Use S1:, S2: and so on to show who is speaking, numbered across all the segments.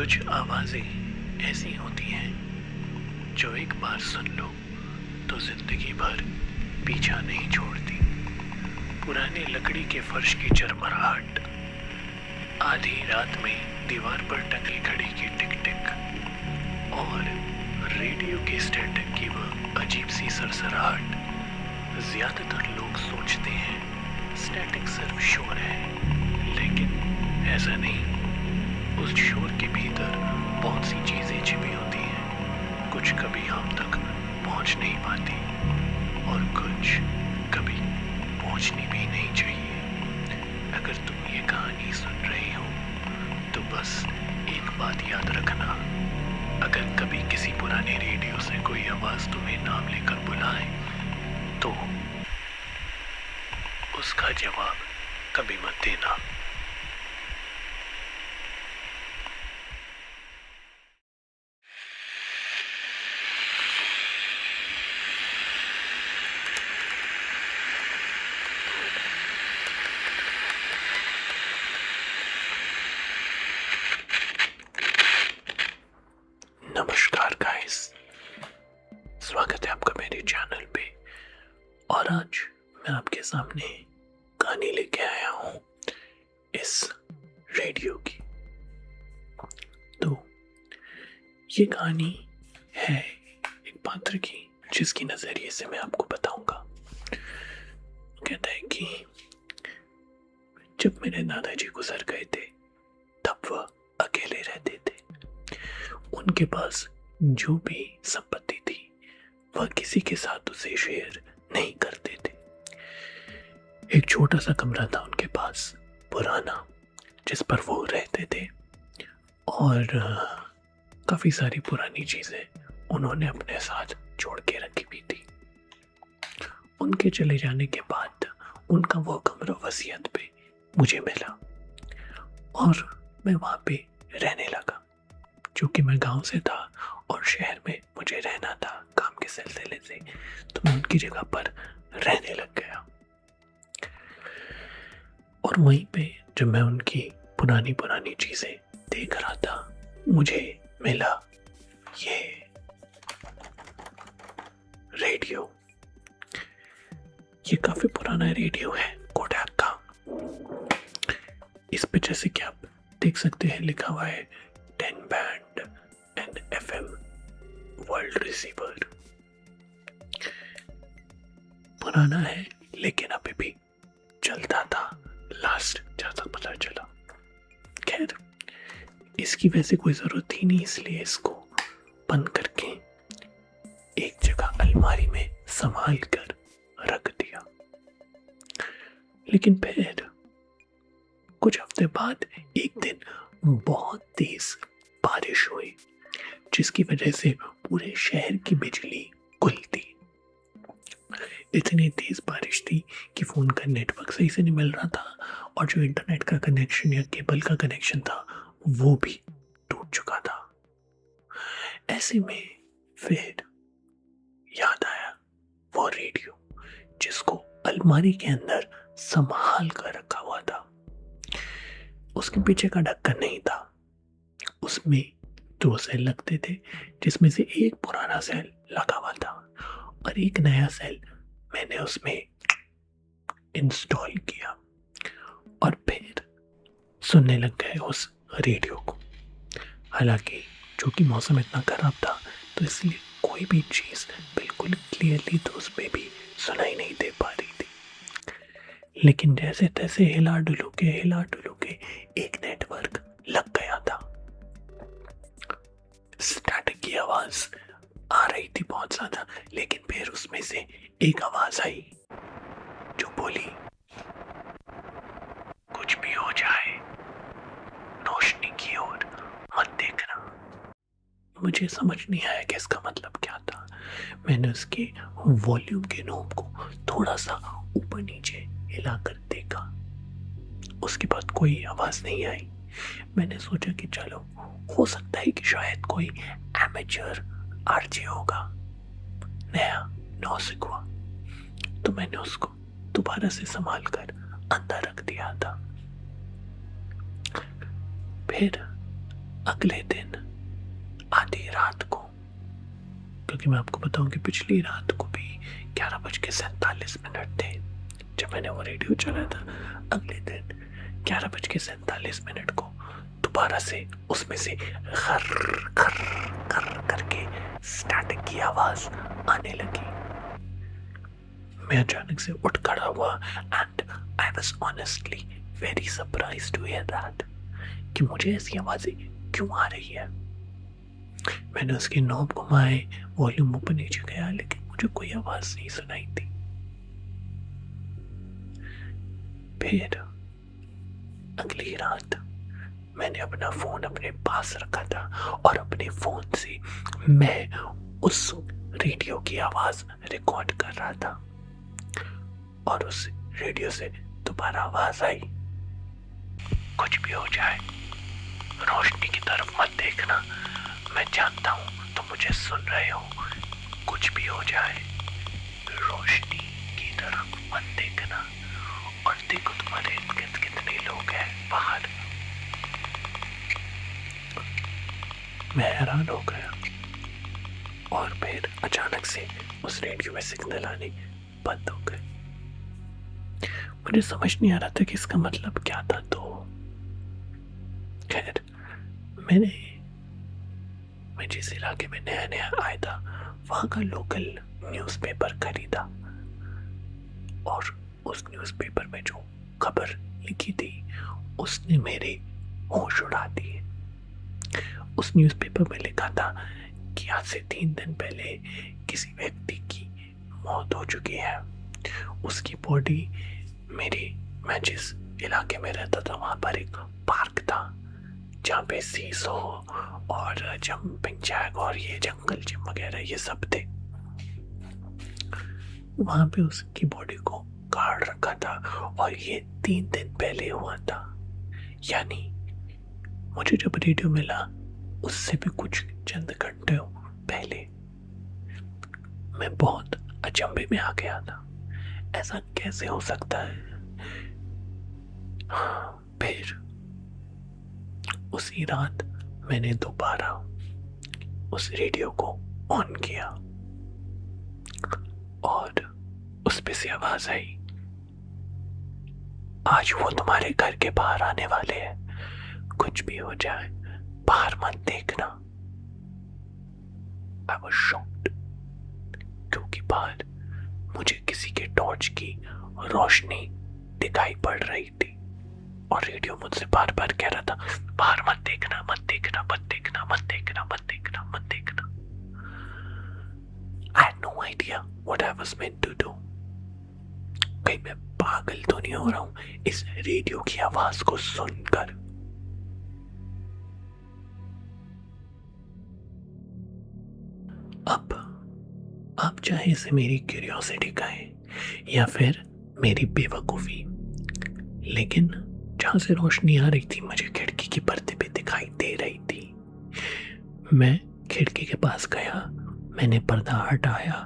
S1: कुछ आवाज़ें ऐसी होती हैं जो एक बार सुन लो तो जिंदगी भर पीछा नहीं छोड़ती। पुराने लकड़ी के फर्श की चरमराहट, आधी रात में दीवार पर टंगी घड़ी की टिक टिक और रेडियो के स्टैटिक की वह अजीब सी सरसराहट। ज़्यादातर लोग सोचते हैं स्टैटिक सिर्फ शोर है, लेकिन ऐसा नहीं। उस शोर के भीतर बहुत सी चीज़ें छिपी होती हैं। कुछ कभी हम तक पहुंच नहीं पाती और कुछ कभी पहुंचनी भी नहीं चाहिए। अगर तुम ये कहानी सुन रहे हो तो बस एक बात याद रखना, अगर कभी किसी पुराने रेडियो से कोई आवाज़ तुम्हें नाम लेकर बुलाए तो उसका जवाब कभी मत देना। नमस्कार गाइस, स्वागत है आपका मेरे चैनल पे। और आज मैं आपके सामने कहानी लेके आया हूँ इस रेडियो की। तो ये कहानी है एक पात्र की जिसकी नज़रिए से मैं आपको बताऊंगा। कहता है कि जब मेरे दादाजी गुजर गए थे तब वह अकेले रहते थे। उनके पास जो भी संपत्ति थी वह किसी के साथ उसे शेयर नहीं करते थे। एक छोटा सा कमरा था उनके पास, पुराना, जिस पर वो रहते थे और काफ़ी सारी पुरानी चीज़ें उन्होंने अपने साथ जोड़ के रखी भी थी। उनके चले जाने के बाद उनका वो कमरा वसीयत पे मुझे मिला और मैं वहाँ पे रहने लगा। चूँकि मैं गांव से था और शहर में मुझे रहना था काम के सिलसिले से, तो मैं उनकी जगह पर रहने लग गया। और वहीं पे जब मैं उनकी पुरानी पुरानी चीज़ें देख रहा था, मुझे मिला ये रेडियो। ये काफ़ी पुराना रेडियो है, कोडाक का। इस पे जैसे कि आप देख सकते हैं लिखा हुआ है 10 band and FM world receiver. पुराना है लेकिन अभी भी चलता था, लास्ट जैसा पता चला। खैर, इसकी वैसे कोई ज़रूरत ही नहीं, इसलिए इसको बंद करके एक जगह अलमारी में संभाल कर रख दिया। लेकिन फिर कुछ हफ्ते बाद एक दिन बहुत तेज बारिश हुई, जिसकी वजह से पूरे शहर की बिजली गुल थी। इतनी तेज बारिश थी कि फ़ोन का नेटवर्क सही से नहीं मिल रहा था और जो इंटरनेट का कनेक्शन या केबल का कनेक्शन था वो भी टूट चुका था। ऐसे में फिर याद आया वो रेडियो जिसको अलमारी के अंदर संभाल कर रखा हुआ था। उसके पीछे का ढक्कन नहीं था। उसमें 2 सेल लगते थे, जिसमें से एक पुराना सेल लगा हुआ था और एक नया सेल मैंने उसमें इंस्टॉल किया और फिर सुनने लग गए उस रेडियो को। हालांकि चूँकि मौसम इतना खराब था तो इसलिए कोई भी चीज़ बिल्कुल क्लियरली तो उसमें भी सुनाई नहीं दे पा रही थी। लेकिन जैसे तैसे हिला डुलू के एक नेटवर्क लग गया था। स्टैटिक की आवाज़ आ रही थी बहुत ज़्यादा, लेकिन फिर उसमें से एक आवाज़ आई जो बोली, कुछ भी हो जाए रोशनी की ओर मत देखना। मुझे समझ नहीं आया कि इसका मतलब क्या था। मैंने उसके वॉल्यूम के नॉब को थोड़ा सा ऊपर नीचे हिलाकर देखा। उसके बाद कोई आवाज़ नहीं आई। मैंने सोचा कि चलो, हो सकता है कि शायद कोई एमेचर आरजे होगा, नया नौसिखुआ। तो मैंने उसको दोबारा से संभाल कर अंदर रख दिया था। फिर अगले दिन आधी रात को, क्योंकि मैं आपको बताऊं कि पिछली रात को भी 11:47 थे जब मैंने वो रेडियो चलाया था। अगले दिन 11:47 को दोबारा से उसमें से खर खर खर करके स्टैटिक की आवाज आने लगी। मैं अचानक से उठ खड़ा हुआ and I was honestly very surprised to hear that कि मुझे ऐसी आवाजें क्यों आ रही है। मैंने उसकी नॉब घुमाए, वॉल्यूम ऊपर नीचे गया, लेकिन मुझे कोई आवाज नहीं सुनाई थी। फिर अगली रात मैंने अपना फोन अपने पास रखा था और अपने फोन से मैं उस रेडियो की आवाज रिकॉर्ड कर रहा था और उस रेडियो से दोबारा आवाज आई, कुछ भी हो जाए रोशनी की तरफ मत देखना, मैं जानता हूं तुम मुझे सुन रहे हो, कुछ भी हो जाए रोशनी की तरफ मत देखना, और देखो तुम्हारे इर्द गिर्द कितने लोग हैं बाहर। मैं हैरान हो गया और फिर अचानक से उस रेडियो में सिग्नल आने बंद हो गए। मुझे समझ नहीं आ रहा था कि इसका मतलब क्या था। तो खैर मैं जिस इलाके में नया नया आया था वहां का लोकल न्यूज़पेपर खरीदा और उस न्यूज़पेपर में जो खबर लिखी थी उसने मेरे होश उड़ा दिए। उस न्यूज़पेपर में लिखा था कि आज से 3 दिन पहले किसी व्यक्ति की मौत हो चुकी है। उसकी बॉडी मैं जिस इलाके में रहता था वहां पर एक पार्क था जहाँ पे सीसो और जंपिंग जैक और ये जंगल जिम वगैरह ये सब थे। वहां पे उसकी बॉडी को गाड़ रखा था और ये 3 दिन पहले हुआ था। यानी मुझे जब रेडियो मिला उससे भी कुछ चंद घंटे पहले मैं बहुत अचंभे में आ गया था। ऐसा कैसे हो सकता है? फिर उसी रात मैंने दोबारा उस रेडियो को ऑन किया और उस पे से आवाज आई, आज वो तुम्हारे घर के बाहर आने वाले हैं, कुछ भी हो जाए बाहर मत देखना। I was shocked क्योंकि बाहर मुझे किसी के टॉर्च की रोशनी दिखाई पड़ रही थी और रेडियो मुझसे बार बार कह रहा था, बाहर मत देखना, मत देखना, मत देखना, मत देखना, मत देखना, मत देखना। I had no idea what I was meant to do. कहीं मैं पागल तो नहीं हो रहा हूं इस रेडियो की आवाज को सुनकर। अब आप चाहे इसे मेरी क्यूरियोसिटी कहें या फिर मेरी बेवकूफी, लेकिन जहां से रोशनी आ रही थी मुझे खिड़की की पर्दे पे दिखाई दे रही थी। मैं खिड़की के पास गया, मैंने पर्दा हटाया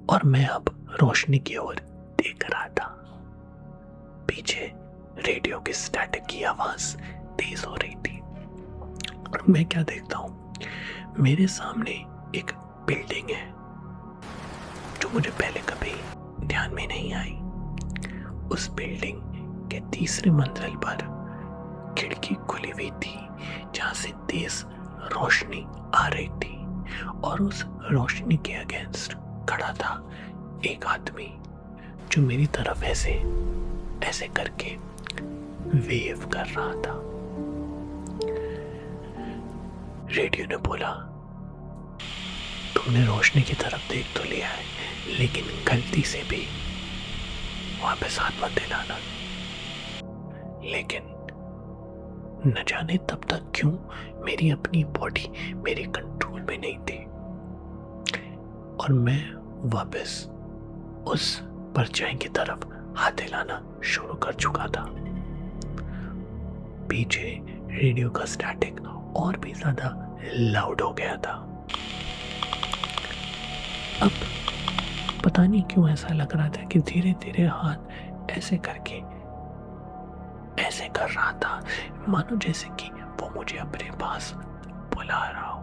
S1: और मैं अब रोशनी की ओर देख रहा था। पीछे रेडियो की स्टैटिक की आवाज तेज हो रही थी और मैं क्या देखता हूं, मेरे सामने एक बिल्डिंग है जो मुझे पहले कभी ध्यान में नहीं आई। उस बिल्डिंग के तीसरे मंजिल पर खिड़की खुली हुई थी जहां से तेज रोशनी आ रही थी और उस रोशनी के अगेंस्ट खड़ा था एक आदमी जो मेरी तरफ ऐसे ऐसे करके वेव कर रहा था। रेडियो ने बोला, तुमने रोशनी की तरफ देख तो लिया है, लेकिन गलती से भी वापस हाथ मत दिलाना। लेकिन न जाने तब तक क्यों मेरी अपनी बॉडी मेरे कंट्रोल में नहीं थी और मैं वापस उस परछाई की तरफ हाथ हिलाना शुरू कर चुका था। पीछे रेडियो का स्टैटिक और भी ज्यादा लाउड हो गया था। अब पता नहीं क्यों ऐसा लग रहा था कि धीरे धीरे हाथ ऐसे करके ऐसे कर रहा था, मानो जैसे कि वो वो मुझे अपने पास बुला रहा हो।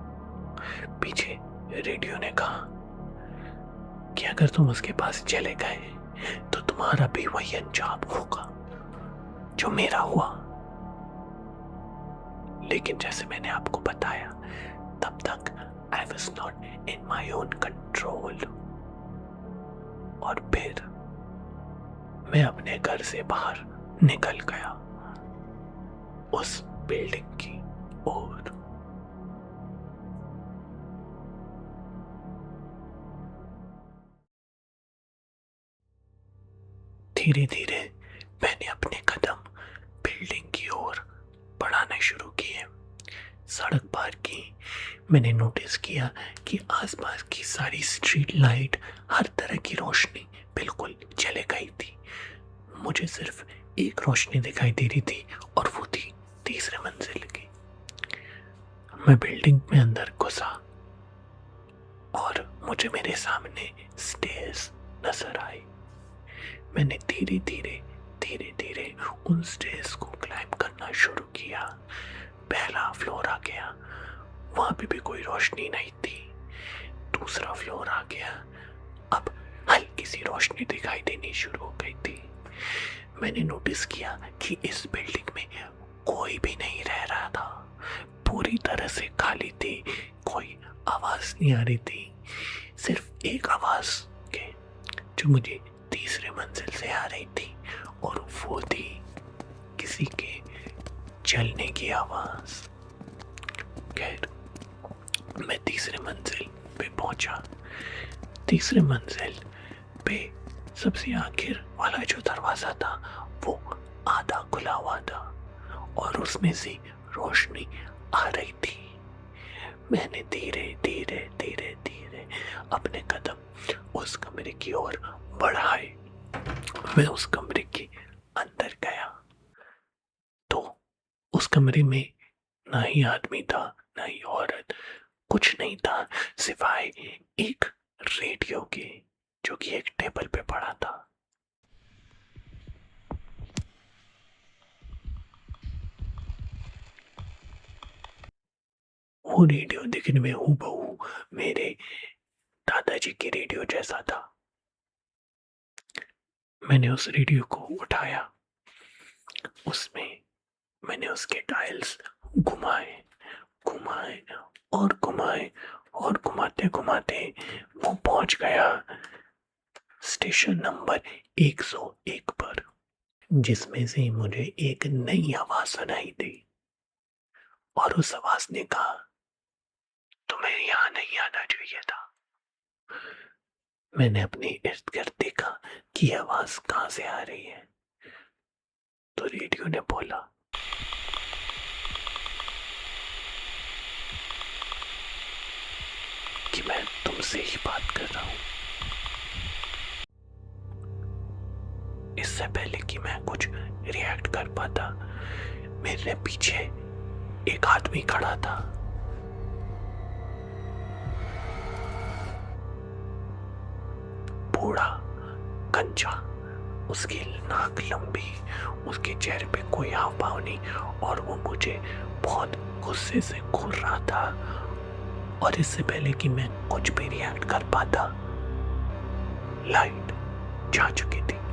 S1: पीछे रेडियो ने कहा कि अगर तुम उसके पास चले गए तो तुम्हारा भी वही अंजाम होगा जो मेरा हुआ। लेकिन जैसे मैंने आपको बताया, तब तक I was not in my own control. और फिर मैं अपने घर से बाहर निकल गया उस बिल्डिंग की ओर। धीरे धीरे मैंने अपने कदम बिल्डिंग की ओर बढ़ाने शुरू किए। सड़क पार की, मैंने नोटिस किया कि आसपास की सारी स्ट्रीट लाइट, हर तरह की रोशनी बिल्कुल जले गई थी। मुझे सिर्फ एक रोशनी दिखाई दे रही थी और वो थी तीसरे मंजिल की। मैं बिल्डिंग में अंदर घुसा और मुझे मेरे सामने स्टेयर्स नजर आई। मैंने धीरे धीरे उन स्टेयर्स को क्लाइंब करना शुरू किया। पहला फ्लोर आ गया, वहां पे भी कोई रोशनी नहीं थी। दूसरा फ्लोर आ गया, अब हल्की सी रोशनी दिखाई देनी शुरू हो गई थी। मैंने नोटिस किया कि इस बिल्डिंग में कोई भी नहीं रह रहा था, पूरी तरह से खाली थी। कोई आवाज नहीं आ रही थी, सिर्फ एक आवाज के जो मुझे तीसरे मंजिल से आ रही थी, और वो थी किसी के चलने की आवाज। खैर, मैं तीसरे मंजिल पे पहुंचा। तीसरे मंजिल पे सबसे आखिर वाला जो दरवाजा था वो आधा खुला हुआ था और उसमें से रोशनी आ रही थी। मैंने धीरे धीरे अपने कदम उस कमरे की ओर बढ़ाए। मैं उस कमरे के अंदर गया तो उस कमरे में ना ही आदमी था, ना ही औरत, कुछ नहीं था सिवाय एक रेडियो के, जो कि एक टेबल पे पड़ा था। वो रेडियो दिखने में हूबहू मेरे दादाजी के रेडियो जैसा था। मैंने उस रेडियो को उठाया, उसमें मैंने उसके डायल्स घुमाए और घुमाते घुमाते वो पहुंच गया स्टेशन नंबर 101 पर, जिसमें से मुझे एक नई आवाज सुनाई दी। और उस आवाज ने कहा, तुम्हें यहाँ नहीं आना चाहिए था। मैंने अपने इर्द गिर्द देखा कि आवाज कहां से आ रही है, तो रेडियो ने बोला, कि मैं तुमसे ही बात कर रहा हूं। इससे पहले कि मैं कुछ रिएक्ट कर पाता, मेरे पीछे एक आदमी खड़ा था। बूढ़ा, गंजा, उसकी नाक लंबी, उसके चेहरे पे कोई हाव भाव नहीं, और वो मुझे बहुत गुस्से से घूर रहा था। और इससे पहले कि मैं कुछ भी रिएक्ट कर पाता, लाइट जा चुकी थी।